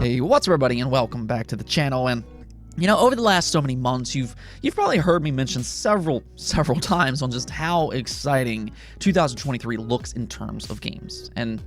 Hey, what's up everybody, and welcome back to the channel. And over the last so many months, you've probably heard me mention several times on just how exciting 2023 looks in terms of games. And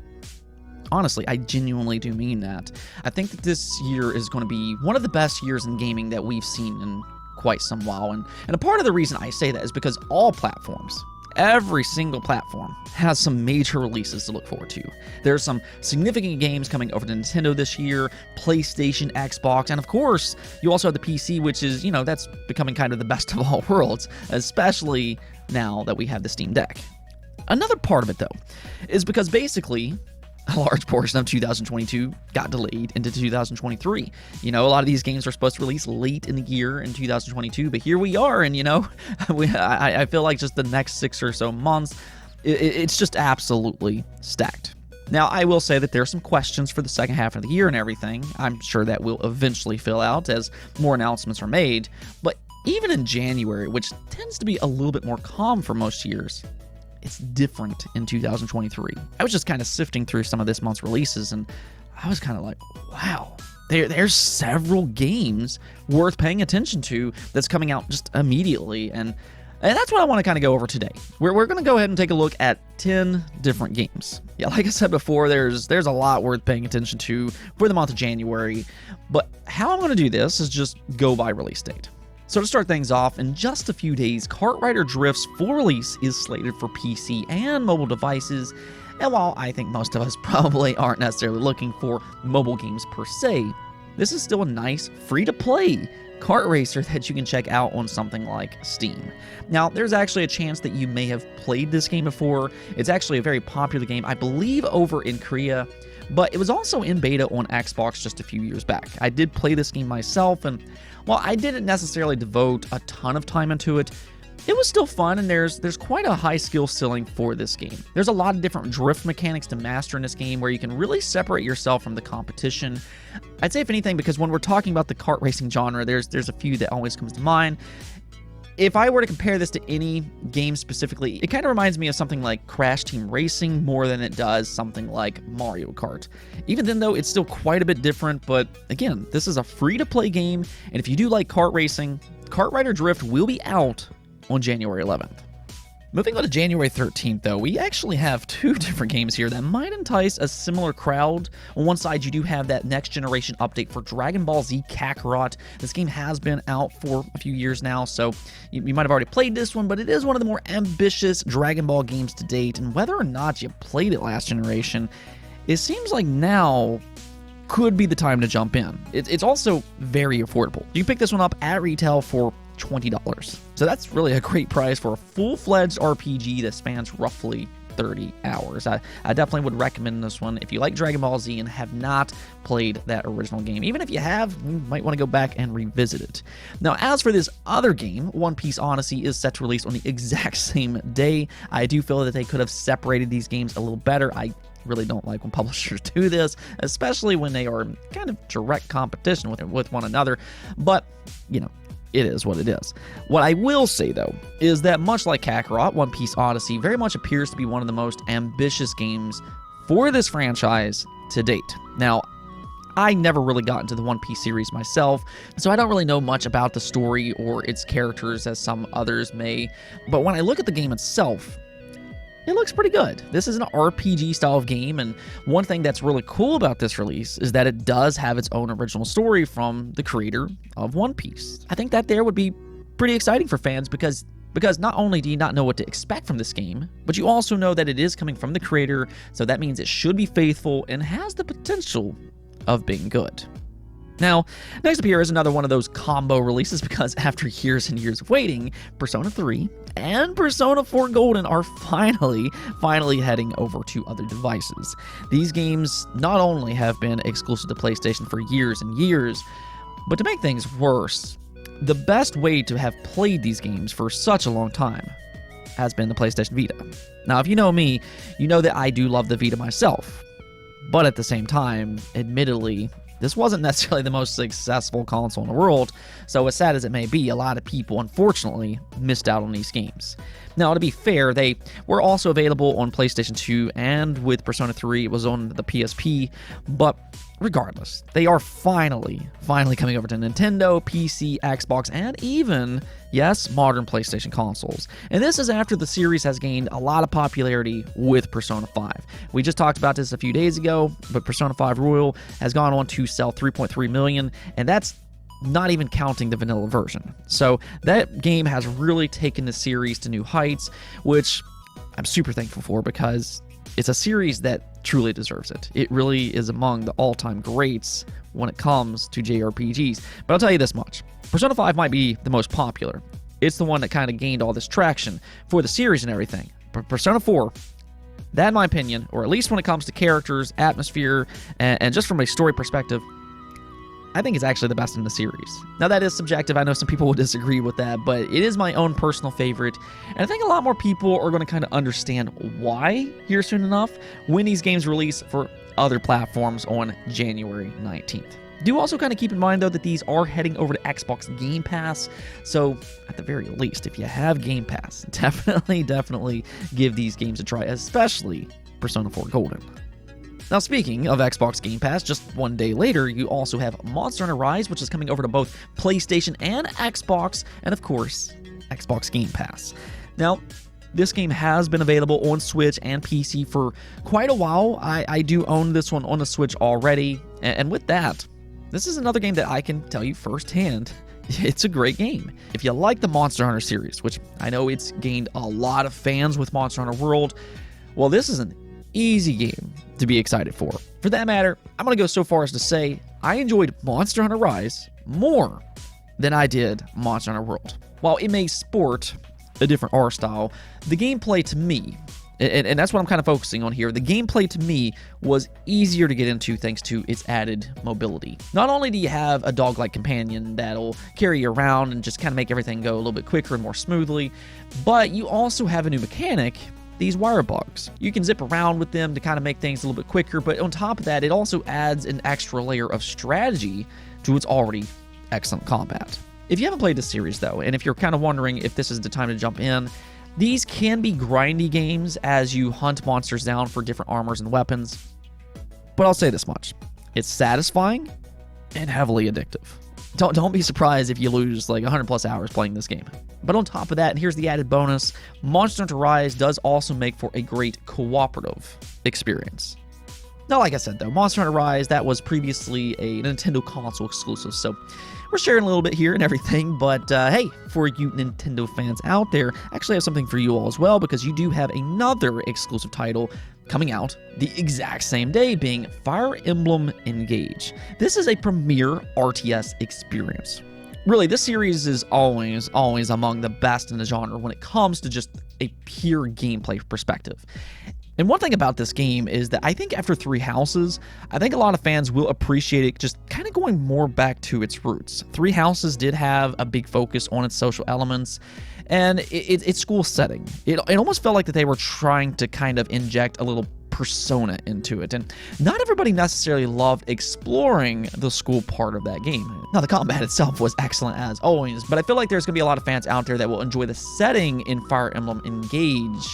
honestly, I genuinely do mean that. I think that this year is going to be one of the best years in gaming that we've seen in quite some while. And a part of the reason I say that is because all platforms, every single platform, has some major releases to look forward to. There's some significant games coming over to Nintendo this year, PlayStation, Xbox, and of course, you also have the PC, which is, that's becoming kind of the best of all worlds, especially now that we have the Steam Deck. Another part of it, though, is because basically, a large portion of 2022 got delayed into 2023. A lot of these games are supposed to release late in the year in 2022, but here we are, and I feel like just the next 6 or so months, it's just absolutely stacked. Now, I will say that there are some questions for the second half of the year and everything. I'm sure that will eventually fill out as more announcements are made, but even in January, which tends to be a little bit more calm for most years, it's different in 2023. I was just kind of sifting through some of this month's releases, and I was kind of like, wow, there's several games worth paying attention to that's coming out just immediately, and that's what I want to kind of go over today. We're going to go ahead and take a look at 10 different games. Yeah, like I said before, there's a lot worth paying attention to for the month of January, but how I'm going to do this is just go by release date. So to start things off, in just a few days, Kartrider Drift's full release is slated for PC and mobile devices, and while I think most of us probably aren't necessarily looking for mobile games per se, this is still a nice, free-to-play kart racer that you can check out on something like Steam. Now, there's actually a chance that you may have played this game before. It's actually a very popular game, I believe over in Korea, but it was also in beta on Xbox just a few years back. I did play this game myself, and while I didn't necessarily devote a ton of time into it, it was still fun, and there's quite a high skill ceiling for this game. There's a lot of different drift mechanics to master in this game where you can really separate yourself from the competition. I'd say if anything, because when we're talking about the kart racing genre, there's a few that always comes to mind. If I were to compare this to any game specifically, it kind of reminds me of something like Crash Team Racing more than it does something like Mario Kart. Even then, though, it's still quite a bit different, but again, this is a free-to-play game, and if you do like kart racing, Kartrider Drift will be out on January 11th. Moving on to January 13th, though, we actually have 2 different games here that might entice a similar crowd. On one side, you do have that next-generation update for Dragon Ball Z Kakarot. This game has been out for a few years now, so you might have already played this one, but it is one of the more ambitious Dragon Ball games to date, and whether or not you played it last generation, it seems like now could be the time to jump in. It's also very affordable. You can pick this one up at retail for $20. So that's really a great price for a full-fledged RPG that spans roughly 30 hours. I definitely would recommend this one if you like Dragon Ball Z and have not played that original game. Even if you have, you might want to go back and revisit it. Now, as for this other game, One Piece Odyssey is set to release on the exact same day. I do feel that they could have separated these games a little better. I really don't like when publishers do this, especially when they are kind of direct competition with one another. But, it is what it is. What I will say, though, is that much like Kakarot, One Piece Odyssey very much appears to be one of the most ambitious games for this franchise to date. Now, I never really got into the One Piece series myself, so I don't really know much about the story or its characters as some others may, but when I look at the game itself, it looks pretty good. This is an RPG style of game, and one thing that's really cool about this release is that it does have its own original story from the creator of One Piece. I think that there would be pretty exciting for fans because not only do you not know what to expect from this game, but you also know that it is coming from the creator, so that means it should be faithful and has the potential of being good. Now, next up here is another one of those combo releases because after years and years of waiting, Persona 3 and Persona 4 Golden are finally heading over to other devices. These games not only have been exclusive to PlayStation for years and years, but to make things worse, the best way to have played these games for such a long time has been the PlayStation Vita. Now, if you know me, you know that I do love the Vita myself, but at the same time, admittedly, this wasn't necessarily the most successful console in the world, so as sad as it may be, a lot of people unfortunately missed out on these games. Now, to be fair, they were also available on PlayStation 2, and with Persona 3, it was on the PSP, but regardless, they are finally coming over to Nintendo, PC, Xbox, and even, yes, modern PlayStation consoles. And this is after the series has gained a lot of popularity with Persona 5. We just talked about this a few days ago, but Persona 5 Royal has gone on to sell 3.3 million, and that's not even counting the vanilla version. So that game has really taken the series to new heights, which I'm super thankful for because it's a series that truly deserves it. It really is among the all-time greats when it comes to JRPGs. But I'll tell you this much. Persona 5 might be the most popular. It's the one that kind of gained all this traction for the series and everything. But Persona 4, that in my opinion, or at least when it comes to characters, atmosphere, and just from a story perspective, I think it's actually the best in the series. Now, that is subjective. I know some people will disagree with that, but it is my own personal favorite, and I think a lot more people are going to kind of understand why here soon enough when these games release for other platforms on January 19th. Do also kind of keep in mind, though, that these are heading over to Xbox Game Pass, so at the very least, if you have Game Pass, definitely give these games a try, especially Persona 4 Golden. Now, speaking of Xbox Game Pass, just one day later, you also have Monster Hunter Rise, which is coming over to both PlayStation and Xbox, and of course, Xbox Game Pass. Now, this game has been available on Switch and PC for quite a while. I do own this one on the Switch already, and with that, this is another game that I can tell you firsthand, it's a great game. If you like the Monster Hunter series, which I know it's gained a lot of fans with Monster Hunter World, well, this is an easy game to be excited for. For that matter, I'm going to go so far as to say I enjoyed Monster Hunter Rise more than I did Monster Hunter World. While it may sport a different art style, the gameplay to me, and that's what I'm kind of focusing on here, the gameplay to me was easier to get into thanks to its added mobility. Not only do you have a dog-like companion that'll carry you around and just kind of make everything go a little bit quicker and more smoothly, but you also have a new mechanic, these wire bugs. You can zip around with them to kind of make things a little bit quicker, but on top of that, it also adds an extra layer of strategy to its already excellent combat. If you haven't played this series, though, and if you're kind of wondering if this is the time to jump in, these can be grindy games as you hunt monsters down for different armors and weapons. But I'll say this much. It's satisfying and heavily addictive. Don't be surprised if you lose like 100 plus hours playing this game. But on top of that, and here's the added bonus, Monster Hunter Rise does also make for a great cooperative experience. Now, like I said, though, Monster Hunter Rise, that was previously a Nintendo console exclusive, so we're sharing a little bit here and everything, but hey, for you Nintendo fans out there, I actually have something for you all as well, because you do have another exclusive title coming out the exact same day, being Fire Emblem Engage. This is a premier RTS experience. Really, this series is always among the best in the genre when it comes to just a pure gameplay perspective. And one thing about this game is that I think after Three Houses, I think a lot of fans will appreciate it just kind of going more back to its roots. Three Houses did have a big focus on its social elements and its school setting. It almost felt like that they were trying to kind of inject a little persona into it, and not everybody necessarily loved exploring the school part of that game. Now, the combat itself was excellent as always, but I feel like there's going to be a lot of fans out there that will enjoy the setting in Fire Emblem Engage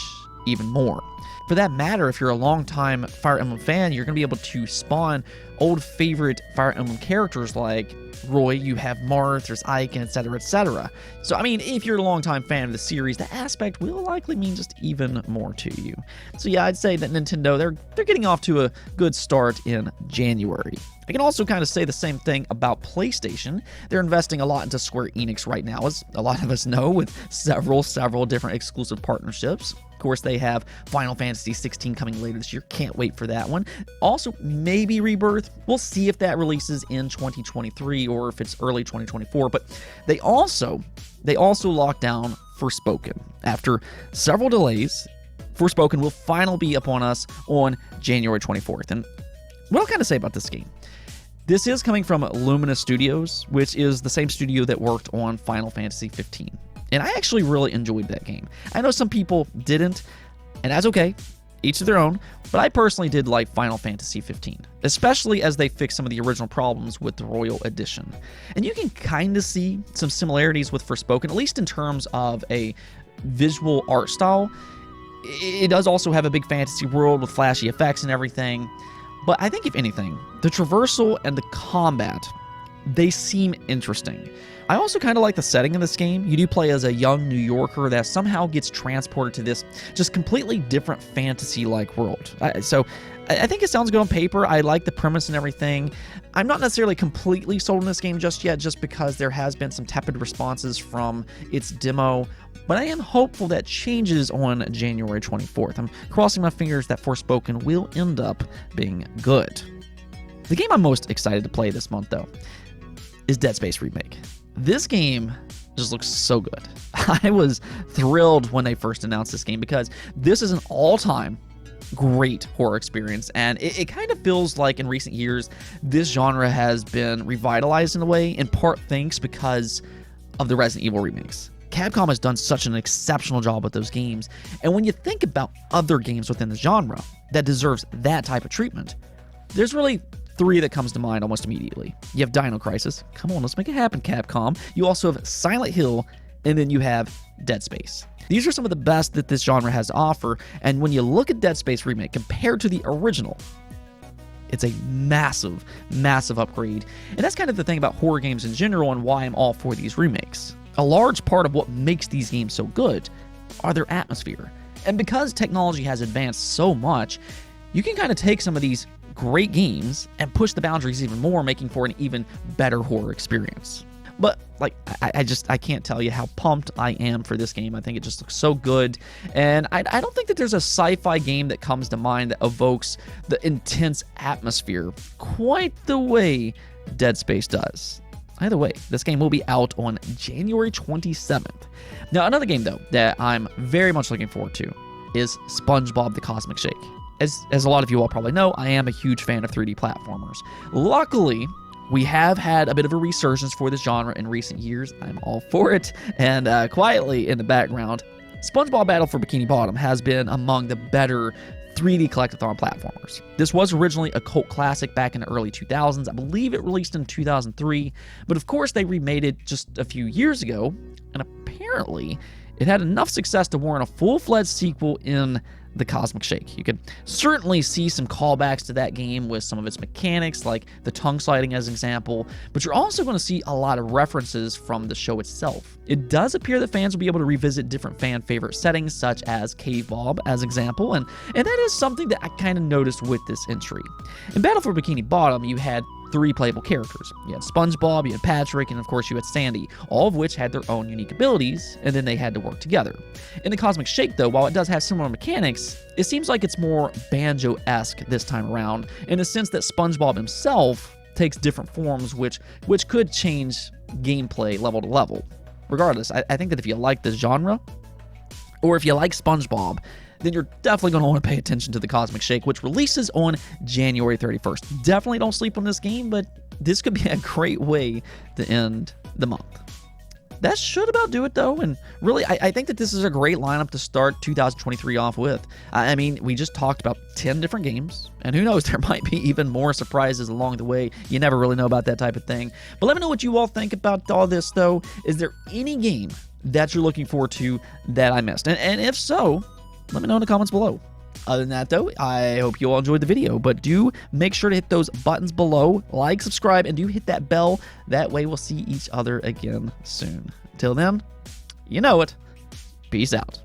even more. For that matter, if you're a longtime Fire Emblem fan, you're going to be able to spawn old favorite Fire Emblem characters like Roy, you have Marth, there's Ike, etc., etc. So, I mean, if you're a longtime fan of the series, the aspect will likely mean just even more to you. So yeah, I'd say that Nintendo, they're getting off to a good start in January. I can also kind of say the same thing about PlayStation. They're investing a lot into Square Enix right now, as a lot of us know, with several different exclusive partnerships. Of course, they have Final Fantasy 16 coming later this year. Can't wait for that one. Also, maybe Rebirth. We'll see if that releases in 2023 or if it's early 2024. But they also locked down Forspoken. After several delays, Forspoken will finally be upon us on January 24th. And what I'll kind of say about this game, this is coming from Luminous Studios, which is the same studio that worked on Final Fantasy 15. And I actually really enjoyed that game. I know some people didn't, and that's okay. each of their own, but I personally did like Final Fantasy 15, especially as they fixed some of the original problems with the Royal Edition. And you can kind of see some similarities with Forspoken, at least in terms of a visual art style. It does also have a big fantasy world with flashy effects and everything, but I think if anything, the traversal and the combat, they seem interesting. I also kind of like the setting of this game. You do play as a young New Yorker that somehow gets transported to this just completely different fantasy-like world. So I think it sounds good on paper. I like the premise and everything. I'm not necessarily completely sold on this game just yet, just because there has been some tepid responses from its demo, but I am hopeful that changes on January 24th. I'm crossing my fingers that Forspoken will end up being good. The game I'm most excited to play this month, though, is Dead Space Remake. This game just looks so good. I was thrilled when they first announced this game because this is an all-time great horror experience, and it kind of feels like in recent years this genre has been revitalized in a way, in part thanks because of the Resident Evil remakes. Capcom has done such an exceptional job with those games, and when you think about other games within the genre that deserves that type of treatment, there's really three that comes to mind almost immediately. You have Dino Crisis. Come on, let's make it happen, Capcom. You also have Silent Hill, and then you have Dead Space. These are some of the best that this genre has to offer, and when you look at Dead Space Remake compared to the original, it's a massive, massive upgrade. And that's kind of the thing about horror games in general and why I'm all for these remakes. A large part of what makes these games so good are their atmosphere. And because technology has advanced so much, you can kind of take some of these great games and push the boundaries even more, making for an even better horror experience. But like, I can't tell you how pumped I am for this game. I think it just looks so good, and I don't think that there's a sci-fi game that comes to mind that evokes the intense atmosphere quite the way Dead Space does. Either way, this game will be out on January 27th. Now, another game though that I'm very much looking forward to is SpongeBob the Cosmic Shake. As a lot of you all probably know, I am a huge fan of 3D platformers. Luckily, we have had a bit of a resurgence for this genre in recent years. I'm all for it. And quietly in the background, SpongeBob Battle for Bikini Bottom has been among the better 3D collectathon platformers. This was originally a cult classic back in the early 2000s. I believe it released in 2003, but of course they remade it just a few years ago, and apparently it had enough success to warrant a full-fledged sequel in the Cosmic Shake. You can certainly see some callbacks to that game with some of its mechanics, like the tongue sliding as an example, but you're also going to see a lot of references from the show itself. It does appear that fans will be able to revisit different fan favorite settings, such as Cave Bob as example, and that is something that I kind of noticed with this entry. In Battle for Bikini Bottom, you had 3 playable characters. You had SpongeBob, you had Patrick, and of course you had Sandy, all of which had their own unique abilities, and then they had to work together. In the Cosmic Shake, though, while it does have similar mechanics, it seems like it's more Banjo-esque this time around, in the sense that SpongeBob himself takes different forms, which could change gameplay level to level. Regardless, I think that if you like this genre, or if you like SpongeBob, then you're definitely going to want to pay attention to the Cosmic Shake, which releases on January 31st. Definitely don't sleep on this game, but this could be a great way to end the month. That should about do it, though, and really, I think that this is a great lineup to start 2023 off with. I mean, we just talked about 10 different games, and who knows, there might be even more surprises along the way. You never really know about that type of thing. But let me know what you all think about all this, though. Is there any game that you're looking forward to that I missed? And if so, let me know in the comments below. Other than that, though, I hope you all enjoyed the video, but do make sure to hit those buttons below, like, subscribe, and do hit that bell. That way we'll see each other again soon. Till then, you know it. Peace out.